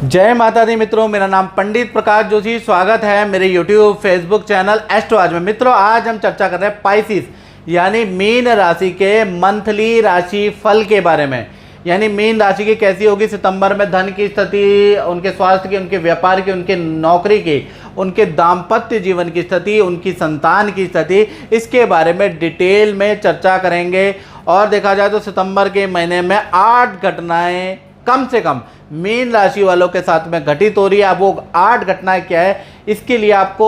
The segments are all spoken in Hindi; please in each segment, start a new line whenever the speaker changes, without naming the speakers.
जय माता दी मित्रों, मेरा नाम पंडित प्रकाश जोशी। स्वागत है मेरे यूट्यूब फेसबुक चैनल एस्ट्रो आज में। मित्रों, आज हम चर्चा कर रहे हैं पाइसिस यानी मीन राशि के मंथली राशि फल के बारे में। यानी मीन राशि की कैसी होगी सितंबर में, धन की स्थिति, उनके स्वास्थ्य की, उनके व्यापार की, उनके नौकरी की, उनके दाम्पत्य जीवन की स्थिति, उनकी संतान की स्थिति, इसके बारे में डिटेल में चर्चा करेंगे। और देखा जाए तो सितंबर के महीने में 8 घटनाएं कम से कम मीन राशि वालों के साथ में घटित हो रही है। अब वो 8 घटनाएं क्या है, इसके लिए आपको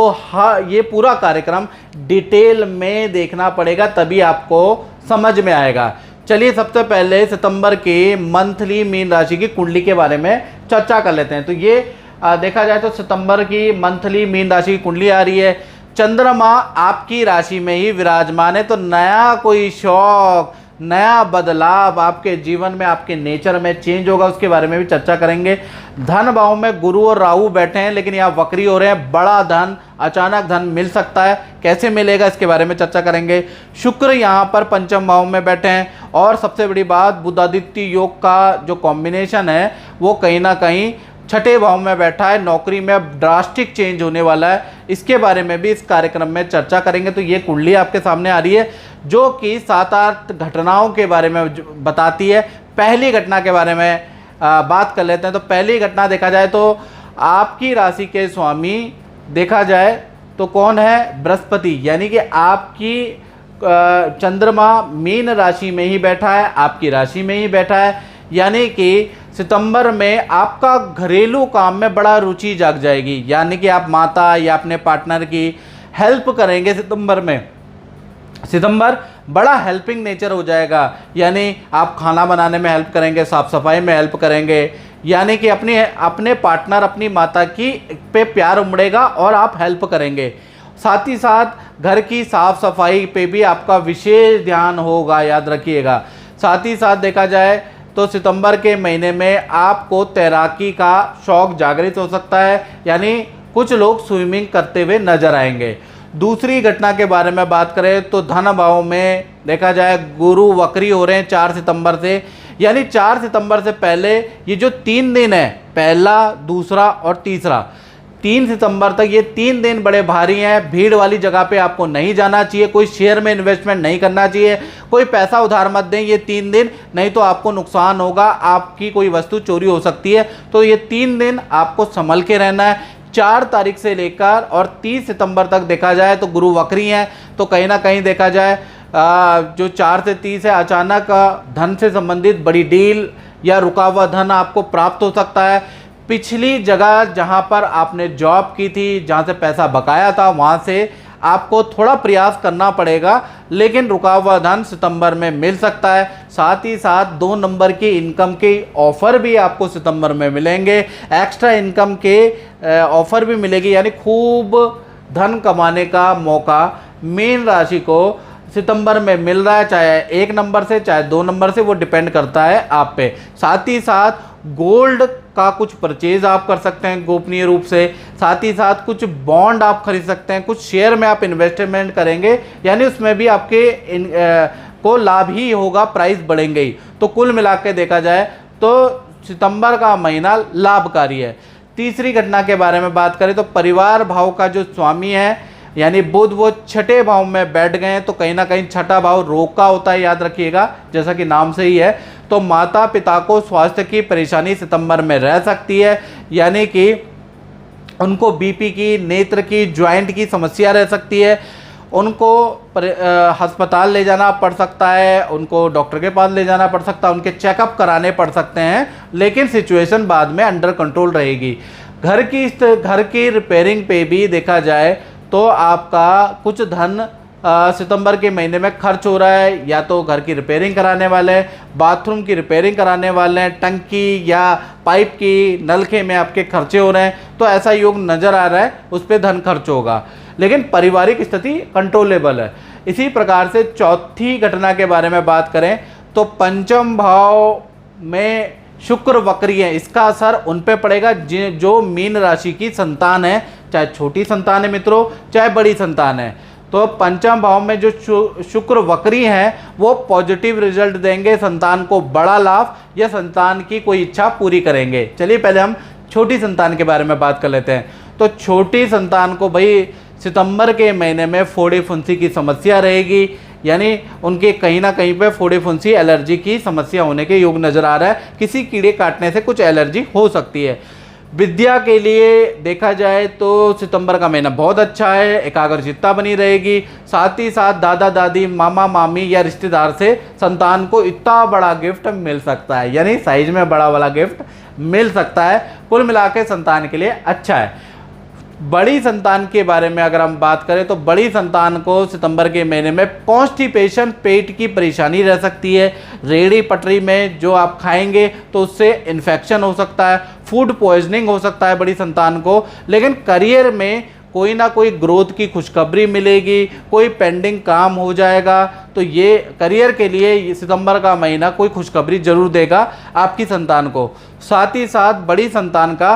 ये पूरा कार्यक्रम डिटेल में देखना पड़ेगा, तभी आपको समझ में आएगा। चलिए सबसे पहले सितंबर के मंथली मीन राशि की कुंडली के बारे में चर्चा कर लेते हैं। तो ये देखा जाए तो सितंबर की मंथली मीन राशि की कुंडली आ रही है। चंद्रमा आपकी राशि में ही विराजमान है, तो नया कोई शौक, नया बदलाव आपके जीवन में, आपके नेचर में चेंज होगा, उसके बारे में भी चर्चा करेंगे। धन भाव में गुरु और राहु बैठे हैं, लेकिन यहाँ वक्री हो रहे हैं। बड़ा धन, अचानक धन मिल सकता है, कैसे मिलेगा इसके बारे में चर्चा करेंगे। शुक्र यहाँ पर पंचम भाव में बैठे हैं, और सबसे बड़ी बात बुधादित्य योग का जो कॉम्बिनेशन है वो कहीं ना कहीं छठे भाव में बैठा है। नौकरी में अब ड्रास्टिक चेंज होने वाला है, इसके बारे में भी इस कार्यक्रम में चर्चा करेंगे। तो ये कुंडली आपके सामने आ रही है जो कि 7-8 घटनाओं के बारे में बताती है। पहली घटना के बारे में बात कर लेते हैं। तो पहली घटना देखा जाए तो आपकी राशि के स्वामी देखा जाए तो कौन है, बृहस्पति। यानी कि आपकी चंद्रमा मीन राशि में ही बैठा है, आपकी राशि में ही बैठा है। यानी कि सितंबर में आपका घरेलू काम में बड़ा रुचि जाग जाएगी, यानी कि आप माता या अपने पार्टनर की हेल्प करेंगे। सितंबर में सितंबर बड़ा हेल्पिंग नेचर हो जाएगा, यानी आप खाना बनाने में हेल्प करेंगे, साफ सफाई में हेल्प करेंगे, यानी कि अपने पार्टनर, अपनी माता की पे प्यार उमड़ेगा और आप हेल्प करेंगे। साथ ही साथ घर की साफ सफाई पे भी आपका विशेष ध्यान होगा, याद रखिएगा। साथ ही साथ देखा जाए तो सितंबर के महीने में आपको तैराकी का शौक जागृत हो सकता है, यानी कुछ लोग स्विमिंग करते हुए नजर आएंगे। दूसरी घटना के बारे में बात करें तो धन भाव में देखा जाए गुरु वक्री हो रहे हैं 4 सितंबर से। यानी 4 सितंबर से पहले ये जो 3 दिन है, पहला, दूसरा और तीसरा, 3 सितंबर तक ये 3 दिन बड़े भारी हैं। भीड़ वाली जगह पे आपको नहीं जाना चाहिए, कोई शेयर में इन्वेस्टमेंट नहीं करना चाहिए, कोई पैसा उधार मत दें ये 3 दिन, नहीं तो आपको नुकसान होगा, आपकी कोई वस्तु चोरी हो सकती है। तो ये 3 दिन आपको संभल के रहना है। 4 तारीख से लेकर और 30 सितंबर तक देखा जाए तो गुरु वक्री हैं, तो कहीं ना कहीं देखा जाए जो 4 से 30 है, अचानक धन से संबंधित बड़ी डील या रुका हुआ धन आपको प्राप्त हो सकता है। पिछली जगह जहां पर आपने जॉब की थी, जहां से पैसा बकाया था, वहां से आपको थोड़ा प्रयास करना पड़ेगा, लेकिन रुका हुआ धन सितंबर में मिल सकता है। साथ ही साथ 2 नंबर की इनकम के ऑफर भी आपको सितंबर में मिलेंगे, एक्स्ट्रा इनकम के ऑफर भी मिलेगी, यानी खूब धन कमाने का मौका मीन राशि को सितंबर में मिल रहा है, चाहे 1 नंबर से चाहे 2 नंबर से, वो डिपेंड करता है आप पे। साथ ही साथ गोल्ड का कुछ परचेज आप कर सकते हैं गोपनीय रूप से। साथ ही साथ कुछ बॉन्ड आप खरीद सकते हैं, कुछ शेयर में आप इन्वेस्टमेंट करेंगे, यानी उसमें भी आपके को लाभ ही होगा, प्राइस बढ़ेंगे ही। तो कुल मिला के देखा जाए तो सितंबर का महीना लाभकारी है। तीसरी घटना के बारे में बात करें तो परिवार भाव का जो स्वामी है यानी बुध, वो छठे भाव में बैठ गए हैं, तो कहीं ना कहीं छठा भाव रोग का होता है, याद रखिएगा, जैसा कि नाम से ही है। तो माता पिता को स्वास्थ्य की परेशानी सितंबर में रह सकती है, यानी कि उनको बीपी की, नेत्र की, ज्वाइंट की समस्या रह सकती है, उनको अस्पताल ले जाना पड़ सकता है, उनको डॉक्टर के पास ले जाना पड़ सकता है, उनके चेकअप कराने पड़ सकते हैं, लेकिन सिचुएशन बाद में अंडर कंट्रोल रहेगी। घर की रिपेयरिंग पे भी देखा जाए तो आपका कुछ धन सितंबर के महीने में खर्च हो रहा है, या तो घर की रिपेयरिंग कराने वाले हैं, बाथरूम की रिपेयरिंग कराने वाले हैं, टंकी या पाइप की नलके में आपके खर्चे हो रहे हैं, तो ऐसा योग नज़र आ रहा है, उस पर धन खर्च होगा, लेकिन पारिवारिक स्थिति कंट्रोलेबल है। इसी प्रकार से चौथी घटना के बारे में बात करें तो पंचम भाव में शुक्र वक्री है, इसका असर उन पे पड़ेगा जो मीन राशि की संतान है, चाहे छोटी संतान है मित्रों, चाहे बड़ी संतान है। तो पंचम भाव में जो शुक्र वक्री हैं वो पॉजिटिव रिजल्ट देंगे, संतान को बड़ा लाभ या संतान की कोई इच्छा पूरी करेंगे। चलिए पहले हम छोटी संतान के बारे में बात कर लेते हैं। तो छोटी संतान को भाई सितंबर के महीने में फोड़े फुंसी की समस्या रहेगी, यानी उनके कहीं ना कहीं पे फोड़े फुंसी एलर्जी की समस्या होने के योग नज़र आ रहा है। किसी कीड़े काटने से कुछ एलर्जी हो सकती है। विद्या के लिए देखा जाए तो सितंबर का महीना बहुत अच्छा है, एकाग्रचित्ता बनी रहेगी। साथ ही साथ दादा दादी, मामा मामी या रिश्तेदार से संतान को इतना बड़ा गिफ्ट मिल सकता है, यानी साइज में बड़ा वाला गिफ्ट मिल सकता है। कुल मिला के संतान के लिए अच्छा है। बड़ी संतान के बारे में अगर हम बात करें तो बड़ी संतान को सितंबर के महीने में कॉन्स्टिपेशन, पेट की परेशानी रह सकती है। रेहड़ी पटरी में जो आप खाएंगे तो उससे इन्फेक्शन हो सकता है, फूड पॉइजनिंग हो सकता है बड़ी संतान को। लेकिन करियर में कोई ना कोई ग्रोथ की खुशखबरी मिलेगी, कोई पेंडिंग काम हो जाएगा। तो ये करियर के लिए सितंबर का महीना कोई खुशखबरी जरूर देगा आपकी संतान को। साथ ही साथ बड़ी संतान का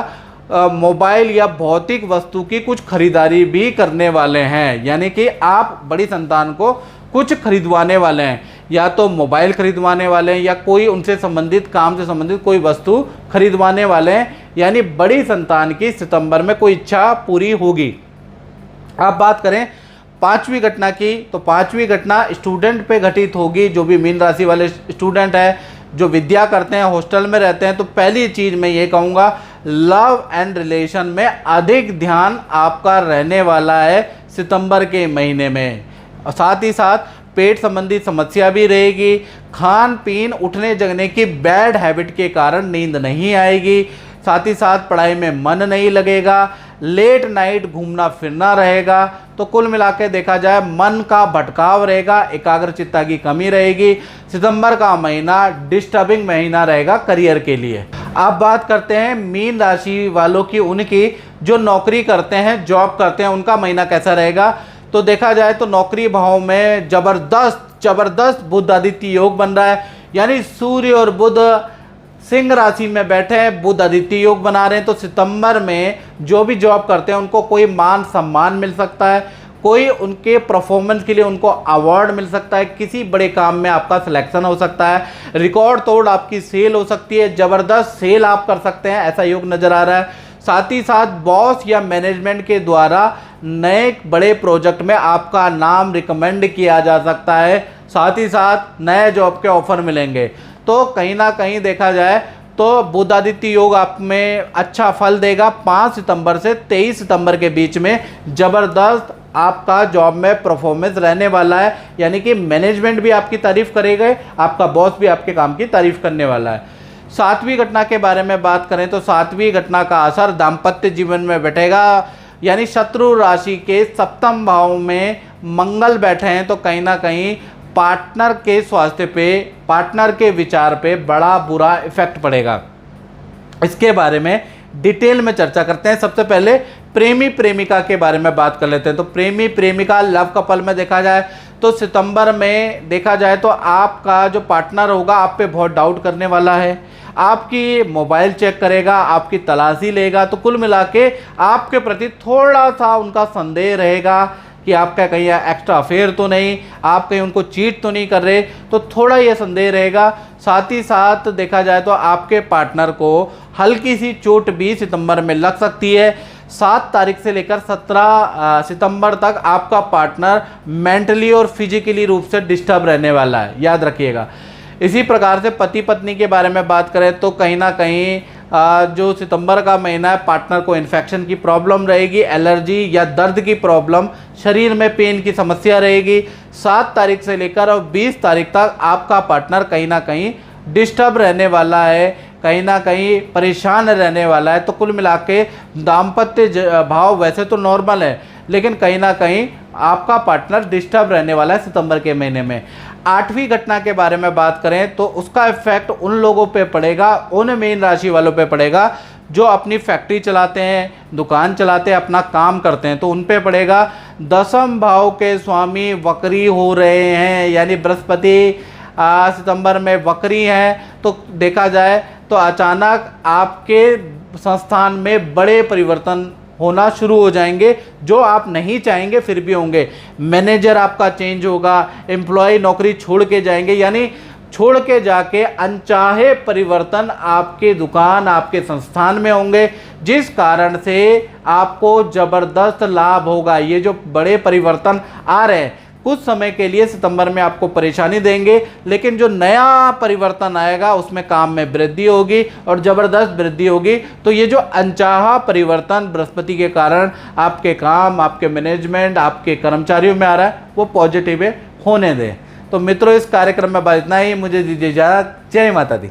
मोबाइल या भौतिक वस्तु की कुछ खरीदारी भी करने वाले हैं, यानी कि आप बड़ी संतान को कुछ खरीदवाने वाले हैं, या तो मोबाइल खरीदवाने वाले हैं या कोई उनसे संबंधित काम से संबंधित कोई वस्तु खरीदवाने वाले हैं। यानी बड़ी संतान की सितंबर में कोई इच्छा पूरी होगी। आप बात करें पांचवी घटना की, तो पांचवी घटना स्टूडेंट पे घटित होगी। जो भी मीन राशि वाले स्टूडेंट हैं, जो विद्या करते हैं, हॉस्टल में रहते हैं, तो पहली चीज़ मैं ये कहूँगा, लव एंड रिलेशन में अधिक ध्यान आपका रहने वाला है सितंबर के महीने में। और साथ ही साथ पेट संबंधी समस्या भी रहेगी। खान पीन, उठने जगने की बैड हैबिट के कारण नींद नहीं आएगी। साथ ही साथ पढ़ाई में मन नहीं लगेगा। लेट नाइट घूमना फिरना रहेगा। तो कुल मिला के देखा जाए मन का भटकाव रहेगा, एकाग्रचित्ता की कमी रहेगी। सितंबर का महीना डिस्टर्बिंग महीना रहेगा करियर के लिए। अब बात करते हैं मीन राशि वालों की, उनकी जो नौकरी करते हैं, जॉब करते हैं, उनका महीना कैसा रहेगा। तो देखा जाए तो नौकरी भाव में जबरदस्त बुध आदित्य योग बन रहा है, यानी सूर्य और बुध सिंह राशि में बैठे हैं, बुध आदित्य योग बना रहे हैं। तो सितंबर में जो भी जॉब करते हैं उनको कोई मान सम्मान मिल सकता है, कोई उनके परफॉर्मेंस के लिए उनको अवार्ड मिल सकता है, किसी बड़े काम में आपका सिलेक्शन हो सकता है, रिकॉर्ड तोड़ आपकी सेल हो सकती है, ज़बरदस्त सेल आप कर सकते हैं, ऐसा योग नज़र आ रहा है। साथ ही साथ बॉस या मैनेजमेंट के द्वारा नए बड़े प्रोजेक्ट में आपका नाम रिकमेंड किया जा सकता है। साथ ही साथ नए जॉब के ऑफर मिलेंगे। तो कहीं ना कहीं देखा जाए तो बुध आदित्य योग आप में अच्छा फल देगा। 5 सितंबर से 23 सितंबर के बीच में ज़बरदस्त आपका जॉब में परफॉर्मेंस रहने वाला है, यानी कि मैनेजमेंट भी आपकी तारीफ करेगा, आपका बॉस भी आपके काम की तारीफ करने वाला है। 7वीं घटना के बारे में बात करें तो 7वीं घटना का असर दाम्पत्य जीवन में बैठेगा, यानी शत्रु राशि के 7वें भाव में मंगल बैठे हैं। तो कहीं ना कहीं पार्टनर के स्वास्थ्य पे, पार्टनर के विचार पे बड़ा बुरा इफेक्ट पड़ेगा। इसके बारे में डिटेल में चर्चा करते हैं। सबसे पहले प्रेमी प्रेमिका के बारे में बात कर लेते हैं। तो प्रेमी प्रेमिका लव कपल में देखा जाए तो सितंबर में देखा जाए तो आपका जो पार्टनर होगा आप पे बहुत डाउट करने वाला है, आपकी मोबाइल चेक करेगा, आपकी तलाशी लेगा। तो कुल मिला के आपके प्रति थोड़ा सा उनका संदेह रहेगा कि आपका कहीं एक्स्ट्रा अफेयर तो नहीं, आप कहीं उनको चीट तो नहीं कर रहे, तो थोड़ा ये संदेह रहेगा। साथ ही साथ देखा जाए तो आपके पार्टनर को हल्की सी चोट भी सितंबर में लग सकती है। 7 तारीख से लेकर 17 सितंबर तक आपका पार्टनर मेंटली और फिजिकली रूप से डिस्टर्ब रहने वाला है, याद रखिएगा। इसी प्रकार से पति पत्नी के बारे में बात करें तो कहीं ना कहीं जो सितंबर का महीना है, पार्टनर को इन्फेक्शन की प्रॉब्लम रहेगी, एलर्जी या दर्द की प्रॉब्लम, शरीर में पेन की समस्या रहेगी। 7 तारीख से लेकर और 20 तारीख तक आपका पार्टनर कहीं ना कहीं डिस्टर्ब रहने वाला है, कहीं ना कहीं परेशान रहने वाला है। तो कुल मिला के दाम्पत्य भाव वैसे तो नॉर्मल है, लेकिन कहीं ना कहीं आपका पार्टनर डिस्टर्ब रहने वाला है सितंबर के महीने में। 8वीं घटना के बारे में बात करें तो उसका इफेक्ट उन लोगों पे पड़ेगा, उन मीन राशि वालों पे पड़ेगा जो अपनी फैक्ट्री चलाते हैं, दुकान चलाते हैं, अपना काम करते हैं, तो उन पे पड़ेगा। 10वें भाव के स्वामी वक्री हो रहे हैं, यानी बृहस्पति सितंबर में वक्री हैं। तो देखा जाए तो अचानक आपके संस्थान में बड़े परिवर्तन होना शुरू हो जाएंगे, जो आप नहीं चाहेंगे फिर भी होंगे। मैनेजर आपका चेंज होगा, एम्प्लॉय नौकरी छोड़ के जाएंगे, यानी छोड़ के जाके अनचाहे परिवर्तन आपके दुकान, आपके संस्थान में होंगे, जिस कारण से आपको ज़बरदस्त लाभ होगा। ये जो बड़े परिवर्तन आ रहे हैं कुछ समय के लिए सितंबर में आपको परेशानी देंगे, लेकिन जो नया परिवर्तन आएगा उसमें काम में वृद्धि होगी और ज़बरदस्त वृद्धि होगी। तो ये जो अनचाहा परिवर्तन बृहस्पति के कारण आपके काम, आपके मैनेजमेंट, आपके कर्मचारियों में आ रहा है वो पॉजिटिव है, होने दें। तो मित्रों, इस कार्यक्रम में बस इतना ही। मुझे दीजिए इजाज़त। जय माता दी।